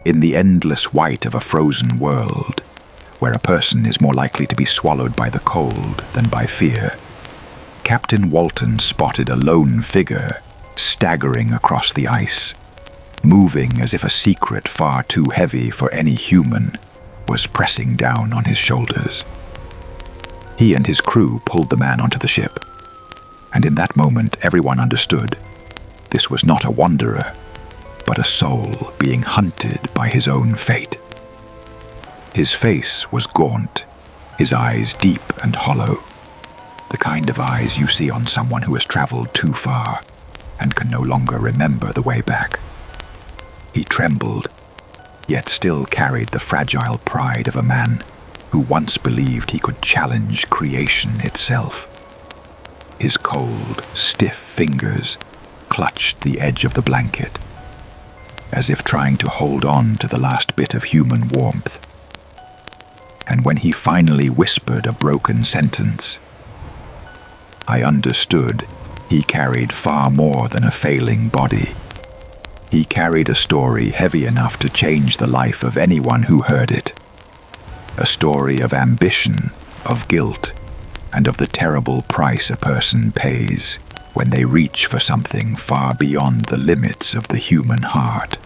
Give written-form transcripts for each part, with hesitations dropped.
In the endless white of a frozen world, where a person is more likely to be swallowed by the cold than by fear, Captain Walton spotted a lone figure staggering across the ice, moving as if a secret far too heavy for any human was pressing down on his shoulders. He and his crew pulled the man onto the ship, and in that moment everyone understood this was not a wanderer, but a soul being hunted by his own fate. His face was gaunt, his eyes deep and hollow, the kind of eyes you see on someone who has traveled too far and can no longer remember the way back. He trembled, yet still carried the fragile pride of a man who once believed he could challenge creation itself. His cold, stiff fingers clutched the edge of the blanket, as if trying to hold on to the last bit of human warmth. And when he finally whispered a broken sentence, I understood he carried far more than a failing body. He carried a story heavy enough to change the life of anyone who heard it. A story of ambition, of guilt, and of the terrible price a person pays when they reach for something far beyond the limits of the human heart.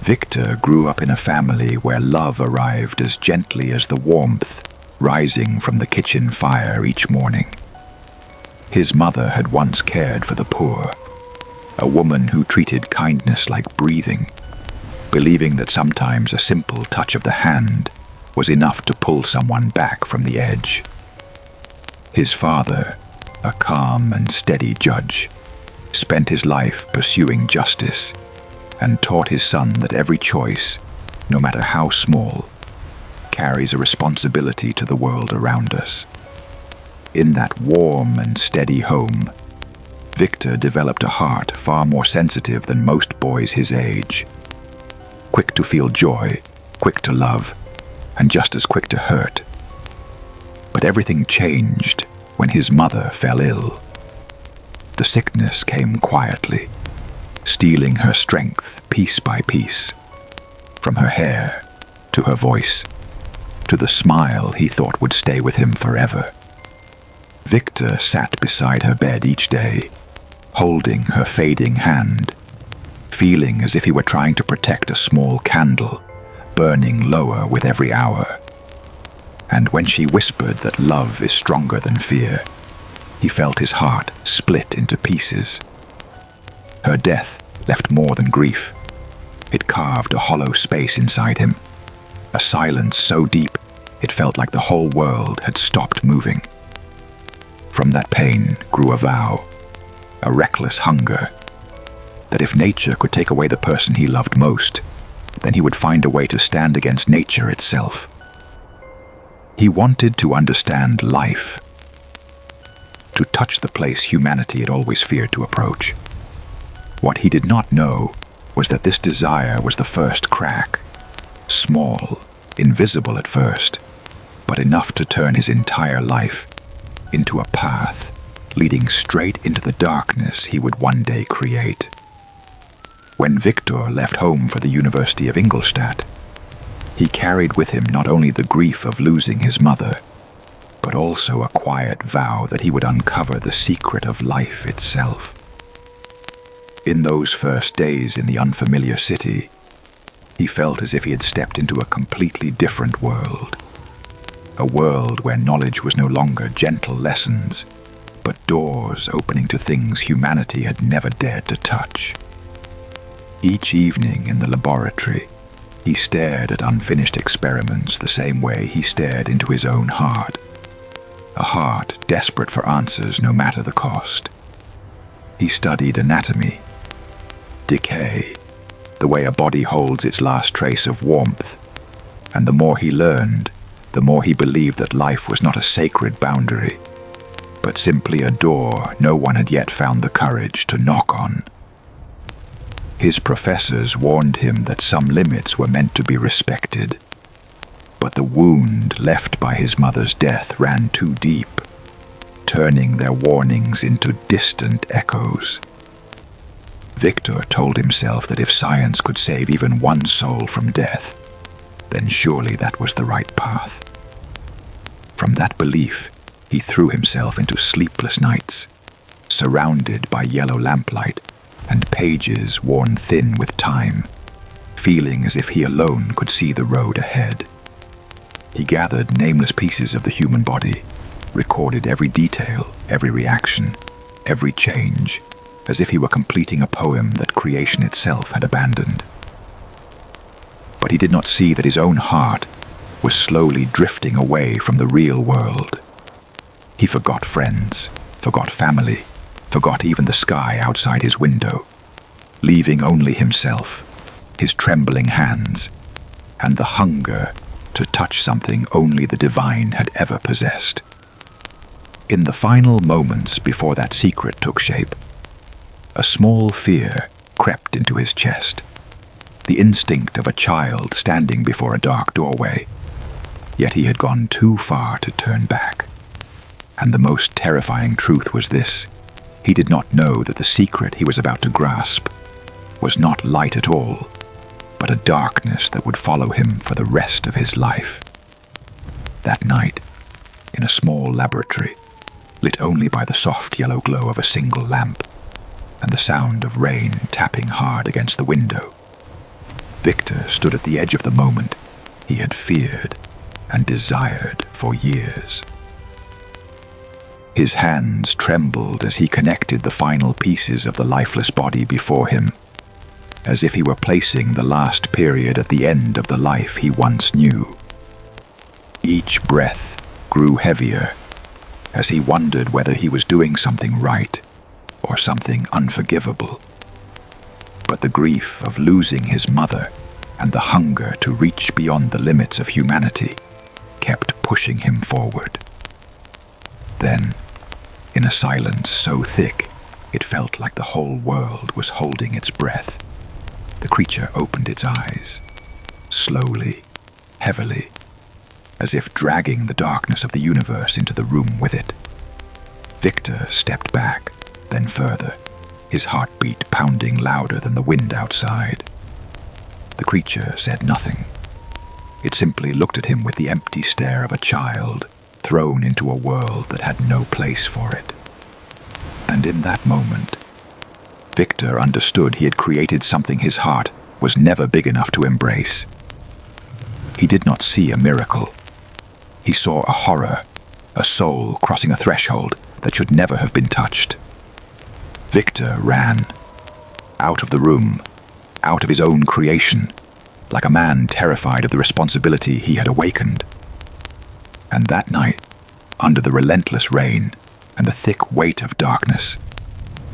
Victor grew up in a family where love arrived as gently as the warmth rising from the kitchen fire each morning. His mother had once cared for the poor, a woman who treated kindness like breathing, believing that sometimes a simple touch of the hand was enough to pull someone back from the edge. His father, a calm and steady judge, spent his life pursuing justice and taught his son that every choice, no matter how small, carries a responsibility to the world around us. In that warm and steady home, Victor developed a heart far more sensitive than most boys his age. Quick to feel joy, quick to love, and just as quick to hurt. But everything changed when his mother fell ill. The sickness came quietly, stealing her strength piece by piece, from her hair to her voice, to the smile he thought would stay with him forever. Victor sat beside her bed each day, holding her fading hand, feeling as if he were trying to protect a small candle, burning lower with every hour. And when she whispered that love is stronger than fear, he felt his heart split into pieces. Her death left more than grief. It carved a hollow space inside him, a silence so deep it felt like the whole world had stopped moving. From that pain grew a vow, a reckless hunger, that if nature could take away the person he loved most, then he would find a way to stand against nature itself. He wanted to understand life, to touch the place humanity had always feared to approach. What he did not know was that this desire was the first crack, small, invisible at first, but enough to turn his entire life into a path leading straight into the darkness he would one day create. When Victor left home for the University of Ingolstadt, he carried with him not only the grief of losing his mother, but also a quiet vow that he would uncover the secret of life itself. In those first days in the unfamiliar city, he felt as if he had stepped into a completely different world. A world where knowledge was no longer gentle lessons, but doors opening to things humanity had never dared to touch. Each evening in the laboratory, he stared at unfinished experiments the same way he stared into his own heart. A heart desperate for answers no matter the cost. He studied anatomy, decay, the way a body holds its last trace of warmth, and the more he learned, the more he believed that life was not a sacred boundary, but simply a door no one had yet found the courage to knock on. His professors warned him that some limits were meant to be respected, but the wound left by his mother's death ran too deep, turning their warnings into distant echoes. Victor told himself that if science could save even one soul from death, then surely that was the right path. From that belief, he threw himself into sleepless nights, surrounded by yellow lamplight and pages worn thin with time, feeling as if he alone could see the road ahead. He gathered nameless pieces of the human body, recorded every detail, every reaction, every change, as if he were completing a poem that creation itself had abandoned. But he did not see that his own heart was slowly drifting away from the real world. He forgot friends, forgot family, forgot even the sky outside his window, leaving only himself, his trembling hands, and the hunger to touch something only the divine had ever possessed. In the final moments before that secret took shape, a small fear crept into his chest, the instinct of a child standing before a dark doorway. Yet he had gone too far to turn back. And the most terrifying truth was this: he did not know that the secret he was about to grasp was not light at all, but a darkness that would follow him for the rest of his life. That night, in a small laboratory, lit only by the soft yellow glow of a single lamp and the sound of rain tapping hard against the window, Victor stood at the edge of the moment he had feared and desired for years. His hands trembled as he connected the final pieces of the lifeless body before him, as if he were placing the last period at the end of the life he once knew. Each breath grew heavier as he wondered whether he was doing something right or something unforgivable. But the grief of losing his mother and the hunger to reach beyond the limits of humanity kept pushing him forward. Then, in a silence so thick it felt like the whole world was holding its breath, the creature opened its eyes, slowly, heavily, as if dragging the darkness of the universe into the room with it. Victor stepped back, then further, his heartbeat pounding louder than the wind outside. The creature said nothing. It simply looked at him with the empty stare of a child thrown into a world that had no place for it. And in that moment, Victor understood he had created something his heart was never big enough to embrace. He did not see a miracle. He saw a horror, a soul crossing a threshold that should never have been touched. Victor ran, out of the room, out of his own creation, like a man terrified of the responsibility he had awakened. And that night, under the relentless rain and the thick weight of darkness,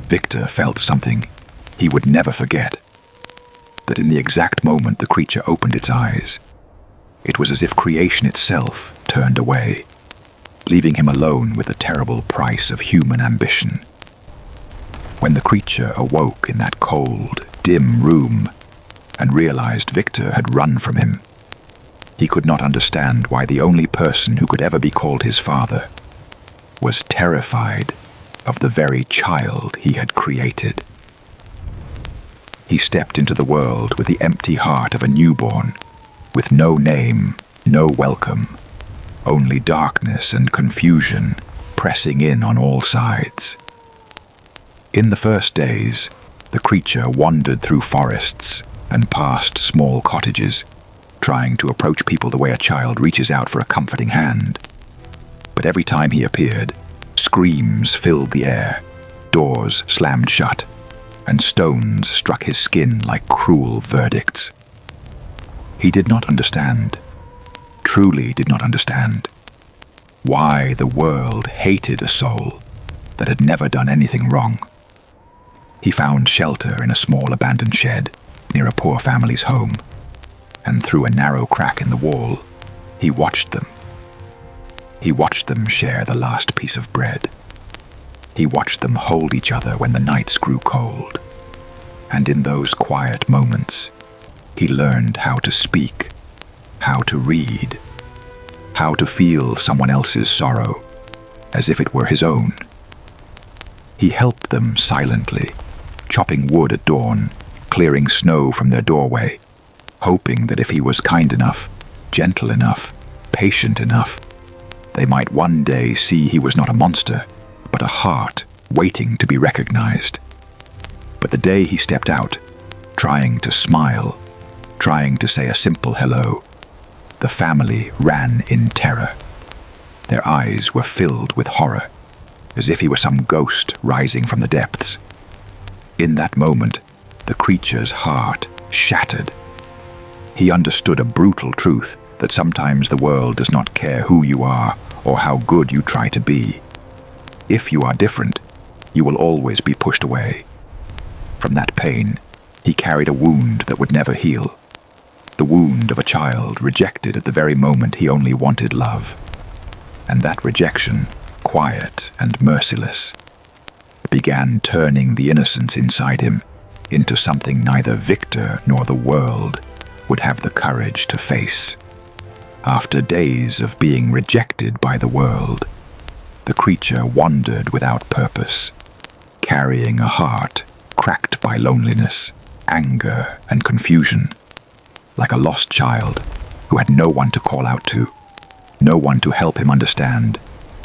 Victor felt something he would never forget. That in the exact moment the creature opened its eyes, it was as if creation itself turned away, leaving him alone with the terrible price of human ambition. When the creature awoke in that cold, dim room and realized Victor had run from him, he could not understand why the only person who could ever be called his father was terrified of the very child he had created. He stepped into the world with the empty heart of a newborn, with no name, no welcome, only darkness and confusion pressing in on all sides. In the first days, the creature wandered through forests and past small cottages, trying to approach people the way a child reaches out for a comforting hand. But every time he appeared, screams filled the air, doors slammed shut, and stones struck his skin like cruel verdicts. He did not understand, truly did not understand, why the world hated a soul that had never done anything wrong. He found shelter in a small abandoned shed near a poor family's home, and through a narrow crack in the wall, he watched them. He watched them share the last piece of bread. He watched them hold each other when the nights grew cold. And in those quiet moments, he learned how to speak, how to read, how to feel someone else's sorrow as if it were his own. He helped them silently, chopping wood at dawn, clearing snow from their doorway, hoping that if he was kind enough, gentle enough, patient enough, they might one day see he was not a monster, but a heart waiting to be recognized. But the day he stepped out, trying to smile, trying to say a simple hello, the family ran in terror. Their eyes were filled with horror, as if he were some ghost rising from the depths. In that moment, the creature's heart shattered. He understood a brutal truth that sometimes the world does not care who you are or how good you try to be. If you are different, you will always be pushed away. From that pain, he carried a wound that would never heal. The wound of a child rejected at the very moment he only wanted love. And that rejection, quiet and merciless, began turning the innocence inside him into something neither Victor nor the world would have the courage to face. After days of being rejected by the world, the creature wandered without purpose, carrying a heart cracked by loneliness, anger, and confusion, like a lost child who had no one to call out to, no one to help him understand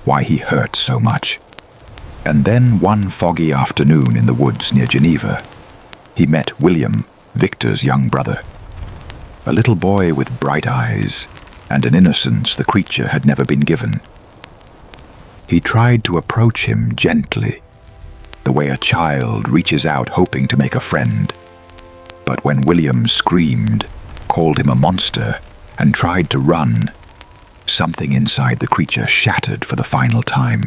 why he hurt so much. And then one foggy afternoon in the woods near Geneva, he met William, Victor's young brother. A little boy with bright eyes and an innocence the creature had never been given. He tried to approach him gently, the way a child reaches out hoping to make a friend. But when William screamed, called him a monster, and tried to run, something inside the creature shattered for the final time.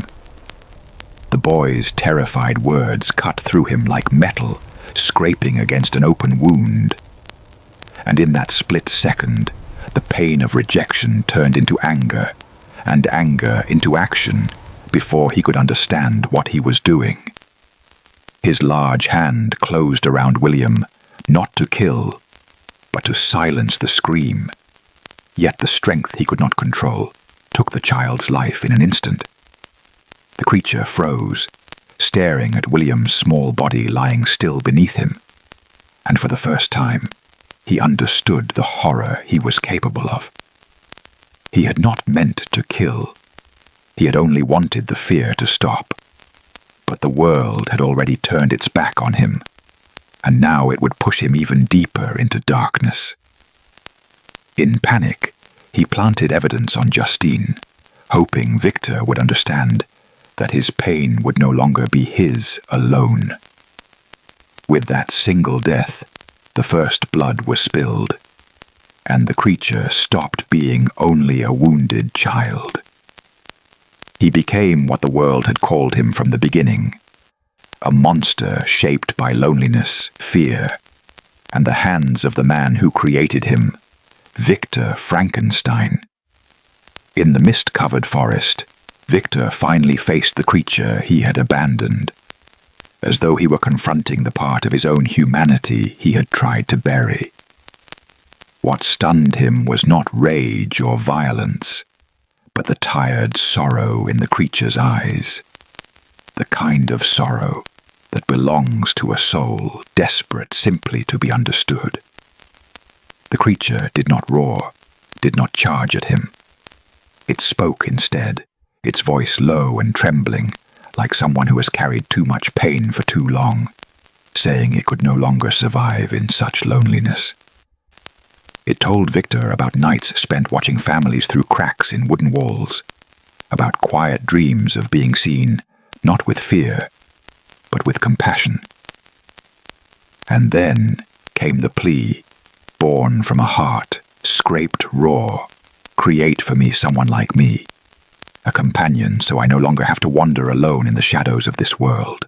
The boy's terrified words cut through him like metal, scraping against an open wound. And in that split second, the pain of rejection turned into anger, and anger into action before he could understand what he was doing. His large hand closed around William, not to kill, but to silence the scream. Yet the strength he could not control took the child's life in an instant. The creature froze, staring at William's small body lying still beneath him, and for the first time, he understood the horror he was capable of. He had not meant to kill. He had only wanted the fear to stop. But the world had already turned its back on him, and now it would push him even deeper into darkness. In panic, he planted evidence on Justine, hoping Victor would understand that his pain would no longer be his alone. With that single death, the first blood was spilled, and the creature stopped being only a wounded child. He became what the world had called him from the beginning, a monster shaped by loneliness, fear, and the hands of the man who created him, Victor Frankenstein. In the mist-covered forest, Victor finally faced the creature he had abandoned, as though he were confronting the part of his own humanity he had tried to bury. What stunned him was not rage or violence, but the tired sorrow in the creature's eyes, the kind of sorrow that belongs to a soul desperate simply to be understood. The creature did not roar, did not charge at him. It spoke instead, its voice low and trembling, like someone who has carried too much pain for too long, saying it could no longer survive in such loneliness. It told Victor about nights spent watching families through cracks in wooden walls, about quiet dreams of being seen, not with fear, but with compassion. And then came the plea, born from a heart, scraped raw, create for me someone like me, a companion so I no longer have to wander alone in the shadows of this world.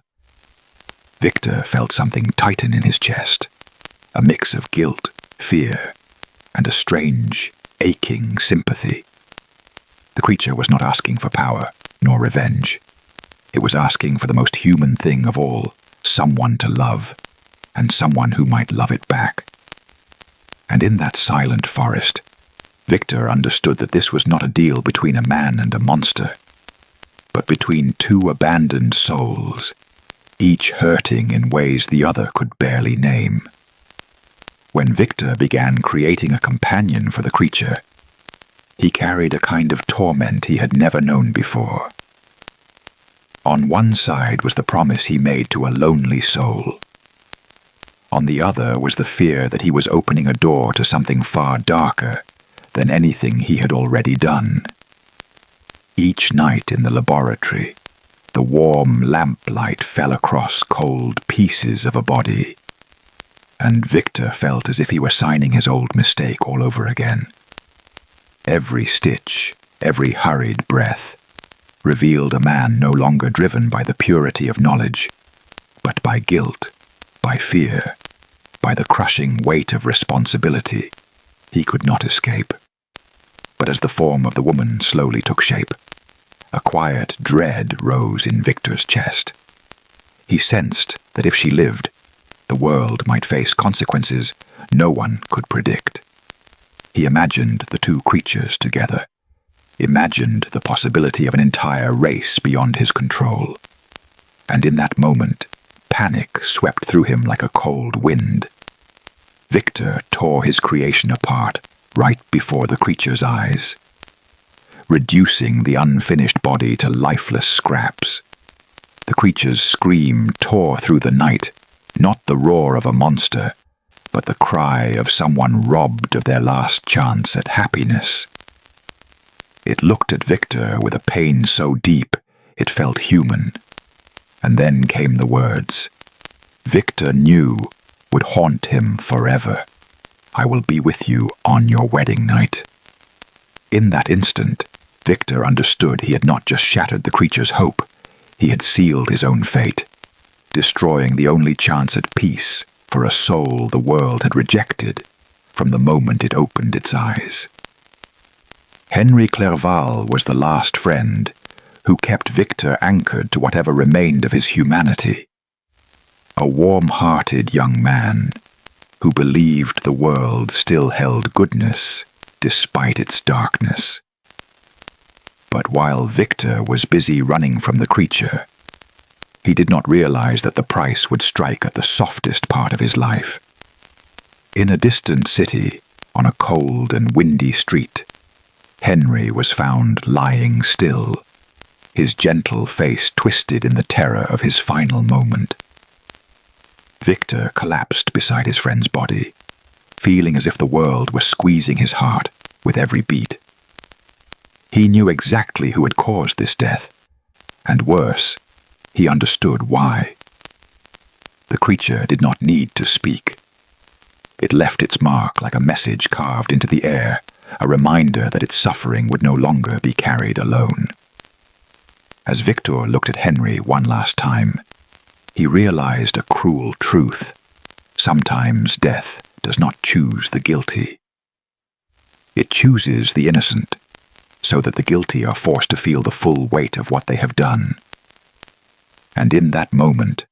Victor felt something tighten in his chest, a mix of guilt, fear, and a strange, aching sympathy. The creature was not asking for power, nor revenge. It was asking for the most human thing of all, someone to love, and someone who might love it back. And in that silent forest, Victor understood that this was not a deal between a man and a monster, but between two abandoned souls, each hurting in ways the other could barely name. When Victor began creating a companion for the creature, he carried a kind of torment he had never known before. On one side was the promise he made to a lonely soul. On the other was the fear that he was opening a door to something far darker than anything he had already done. Each night in the laboratory, the warm lamplight fell across cold pieces of a body, and Victor felt as if he were signing his old mistake all over again. Every stitch, every hurried breath, revealed a man no longer driven by the purity of knowledge, but by guilt, by fear, by the crushing weight of responsibility he could not escape. But as the form of the woman slowly took shape, a quiet dread rose in Victor's chest. He sensed that if she lived, the world might face consequences no one could predict. He imagined the two creatures together, imagined the possibility of an entire race beyond his control. And in that moment, panic swept through him like a cold wind. Victor tore his creation apart right before the creature's eyes, reducing the unfinished body to lifeless scraps. The creature's scream tore through the night, not the roar of a monster, but the cry of someone robbed of their last chance at happiness. It looked at Victor with a pain so deep it felt human. And then came the words Victor knew would haunt him forever. I will be with you on your wedding night. In that instant, Victor understood he had not just shattered the creature's hope, he had sealed his own fate, destroying the only chance at peace for a soul the world had rejected from the moment it opened its eyes. Henry Clerval was the last friend who kept Victor anchored to whatever remained of his humanity. A warm-hearted young man who believed the world still held goodness despite its darkness. But while Victor was busy running from the creature, he did not realize that the price would strike at the softest part of his life. In a distant city, on a cold and windy street, Henry was found lying still, his gentle face twisted in the terror of his final moment. Victor collapsed beside his friend's body, feeling as if the world were squeezing his heart with every beat. He knew exactly who had caused this death, and worse, he understood why. The creature did not need to speak. It left its mark like a message carved into the air, a reminder that its suffering would no longer be carried alone. As Victor looked at Henry one last time, he realized a cruel truth. Sometimes death does not choose the guilty. It chooses the innocent, so that the guilty are forced to feel the full weight of what they have done. And in that moment,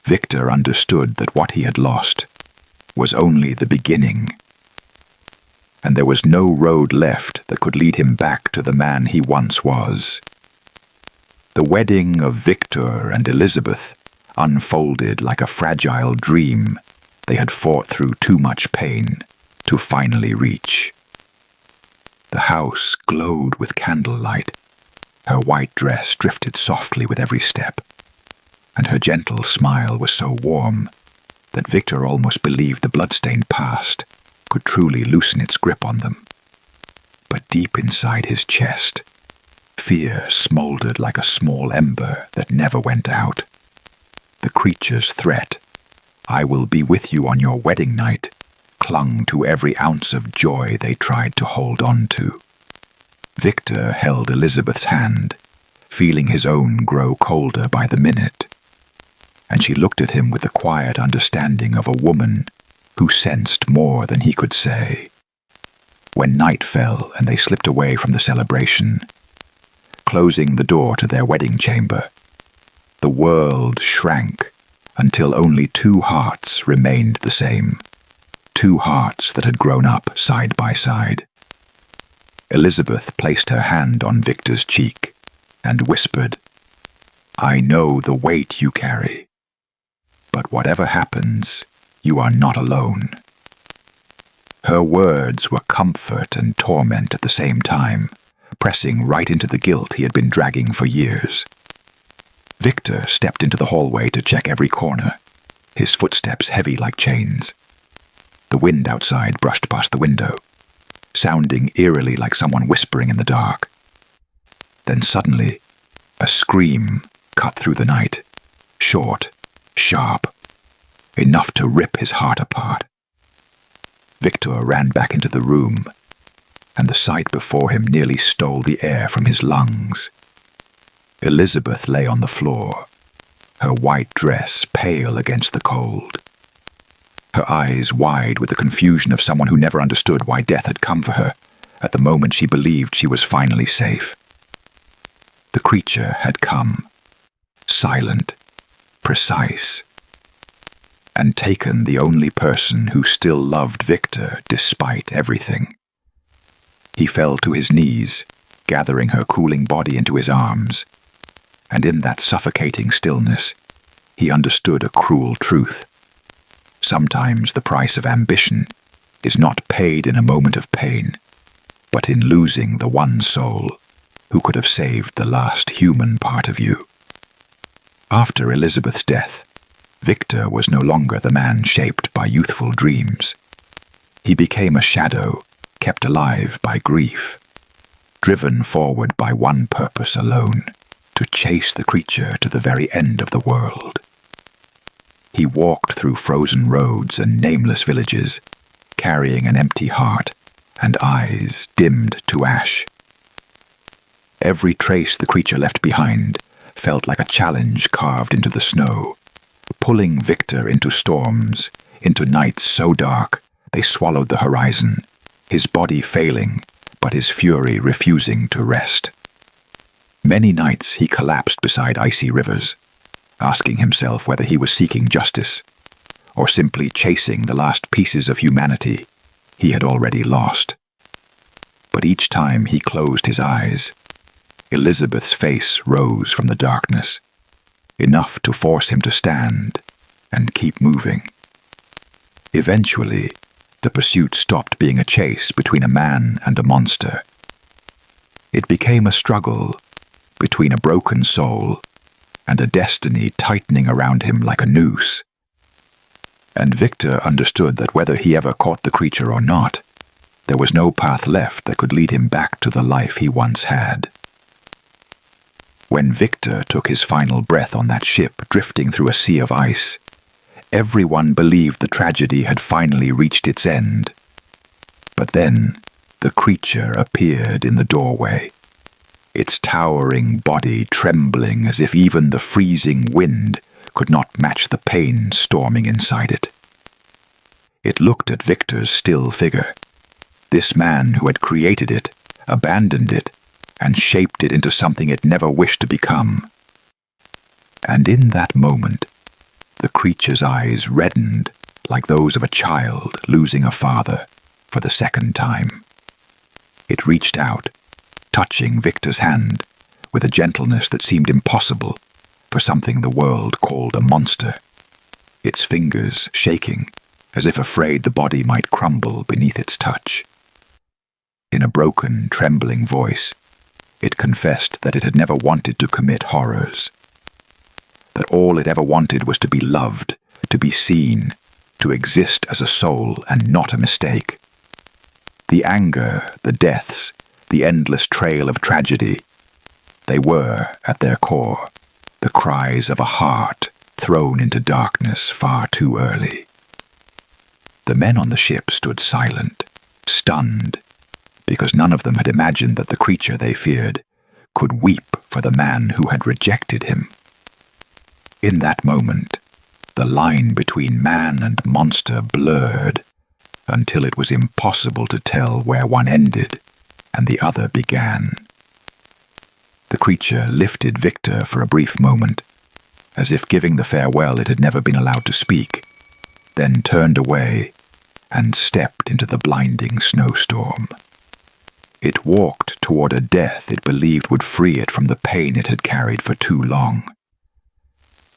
Victor understood that what he had lost was only the beginning, and there was no road left that could lead him back to the man he once was. The wedding of Victor and Elizabeth unfolded like a fragile dream they had fought through too much pain to finally reach. The house glowed with candlelight. Her white dress drifted softly with every step, and her gentle smile was so warm that Victor almost believed the bloodstained past could truly loosen its grip on them. But deep inside his chest, fear smoldered like a small ember that never went out. The creature's threat, "I will be with you on your wedding night," clung to every ounce of joy they tried to hold on to. Victor held Elizabeth's hand, feeling his own grow colder by the minute, and she looked at him with the quiet understanding of a woman who sensed more than he could say. When night fell and they slipped away from the celebration, closing the door to their wedding chamber, the world shrank until only two hearts remained the same, two hearts that had grown up side by side. Elizabeth placed her hand on Victor's cheek and whispered, I know the weight you carry. But whatever happens, you are not alone." Her words were comfort and torment at the same time, pressing right into the guilt he had been dragging for years. Victor stepped into the hallway to check every corner, his footsteps heavy like chains. The wind outside brushed past the window, sounding eerily like someone whispering in the dark. Then suddenly, a scream cut through the night, short, sharp, enough to rip his heart apart. Victor ran back into the room, and the sight before him nearly stole the air from his lungs. Elizabeth lay on the floor, her white dress pale against the cold. Her eyes wide with the confusion of someone who never understood why death had come for her at the moment she believed she was finally safe. The creature had come, silent, precise, and taken the only person who still loved Victor despite everything. He fell to his knees, gathering her cooling body into his arms, and in that suffocating stillness, he understood a cruel truth. Sometimes the price of ambition is not paid in a moment of pain, but in losing the one soul who could have saved the last human part of you. After Elizabeth's death, Victor was no longer the man shaped by youthful dreams. He became a shadow, kept alive by grief, driven forward by one purpose alone, to chase the creature to the very end of the world. He walked through frozen roads and nameless villages, carrying an empty heart and eyes dimmed to ash. Every trace the creature left behind felt like a challenge carved into the snow, pulling Victor into storms, into nights so dark they swallowed the horizon, his body failing, but his fury refusing to rest. Many nights he collapsed beside icy rivers, asking himself whether he was seeking justice, or simply chasing the last pieces of humanity he had already lost. But each time he closed his eyes, Elizabeth's face rose from the darkness, enough to force him to stand and keep moving. Eventually, the pursuit stopped being a chase between a man and a monster. It became a struggle between a broken soul and a destiny tightening around him like a noose. And Victor understood that whether he ever caught the creature or not, there was no path left that could lead him back to the life he once had. When Victor took his final breath on that ship drifting through a sea of ice, everyone believed the tragedy had finally reached its end. But then the creature appeared in the doorway, its towering body trembling as if even the freezing wind could not match the pain storming inside it. It looked at Victor's still figure, this man who had created it, abandoned it, and shaped it into something it never wished to become. And in that moment, the creature's eyes reddened like those of a child losing a father for the second time. It reached out, touching Victor's hand with a gentleness that seemed impossible for something the world called a monster, its fingers shaking as if afraid the body might crumble beneath its touch. In a broken, trembling voice, it confessed that it had never wanted to commit horrors, that all it ever wanted was to be loved, to be seen, to exist as a soul and not a mistake. The anger, the deaths, the endless trail of tragedy, they were, at their core, the cries of a heart thrown into darkness far too early. The men on the ship stood silent, stunned, because none of them had imagined that the creature they feared could weep for the man who had rejected him. In that moment, the line between man and monster blurred until it was impossible to tell where one ended and the other began. The creature lifted Victor for a brief moment, as if giving the farewell it had never been allowed to speak, then turned away and stepped into the blinding snowstorm. It walked toward a death it believed would free it from the pain it had carried for too long.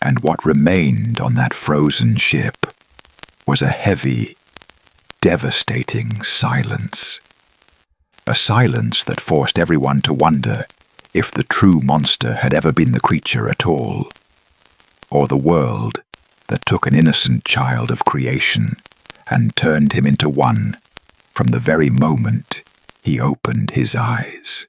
And what remained on that frozen ship was a heavy, devastating silence. A silence that forced everyone to wonder if the true monster had ever been the creature at all, or the world that took an innocent child of creation and turned him into one from the very moment he opened his eyes.